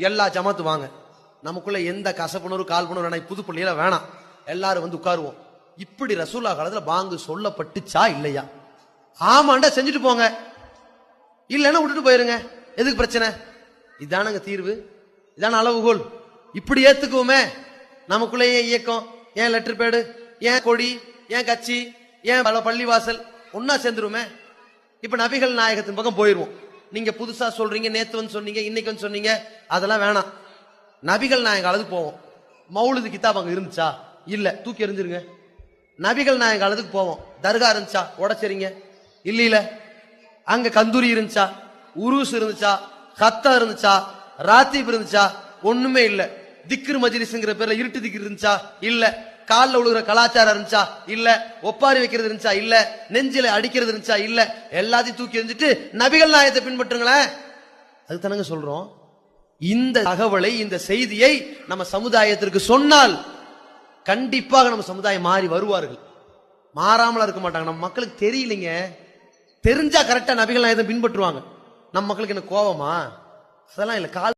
எல்லா ஜமாத்து வாங்க, நமக்குள்ள எந்த கசப்புணர்வு கால்புணர்வு வேணாம், புது பள்ளியில வேணாம், எல்லாரும் வந்து உட்காருவோம். இப்படி ரசூலுல்லாஹ் காலத்துல பாங்கு சொல்லப்பட்டுச்சா இல்லையா? ஆமாண்டா செஞ்சுட்டு போங்க, இல்லைன்னா விட்டுட்டு போயிருங்க. எதுக்கு பிரச்சனை? இதானங்க தீர்வு, இதான அளவுகோல். இப்படி ஏத்துக்குவோமே. நமக்குள்ள ஏன் இயக்கம், ஏன் லெட்டர் பேடு, ஏன் கொடி, ஏன் கட்சி, ஏன் பள்ளிவாசல், ஒன்னா சேர்ந்துருமே. இப்ப நபிகள் நாயகத்தின் பக்கம் போயிருவோம். நீங்க புதுசா சொல்றீங்க, நேத்து வந்து சொன்னீங்க, இன்னைக்கு வந்து சொன்னீங்க, அதெல்லாம் வேணாம். நபிகள் நாயக காலத்துக்கு போவோம். மௌலுது கிதாப் அங்க இருந்துச்சா? இல்ல, தூக்கி எறிஞ்சிருங்க. நபிகள் நாயக காலத்துக்கு போவோம். தர்கா இருந்துச்சா? உடச்சரிங்க. இல்ல, அங்க கந்தூரி இருந்துச்சா? உருஸ் இருந்துச்சா? கத்தா இருந்துச்சா? ராத்தீப் இருந்துச்சா? ஒண்ணுமே இல்ல. திக்ரு மஜ்லிஸ்ங்கிற பேர்ல இருட்டு திக்ரு இருந்துச்சா? இல்ல. காலில் விழுகிற கலாச்சாரம் இருந்துச்சா? இல்ல. ஒப்பாரி வைக்கிறது இருந்துச்சா? இல்ல. நெஞ்சில அடிக்கிறது இருந்துச்சா? இல்ல. எல்லாத்தையும் தூக்கி எறிஞ்சிட்டு நபிகள் நாயகத்தை பின்பற்றுங்களேன். அது தானங்க சொல்றோம். இந்த தகவலை, இந்த செய்தியை நம்ம சமுதாயத்திற்கு சொன்னால் கண்டிப்பாக நம்ம சமுதாயம் மாறி வருவார்கள். மாறாமல இருக்க மாட்டாங்க. நம்ம மக்களுக்கு தெரியலைங்க. தெரிஞ்சா கரெக்டா நபிகள் நாயகத்தை பின்பற்றுவாங்க. நம்ம மக்களுக்கு என்ன கோவமா? அதெல்லாம் இல்ல.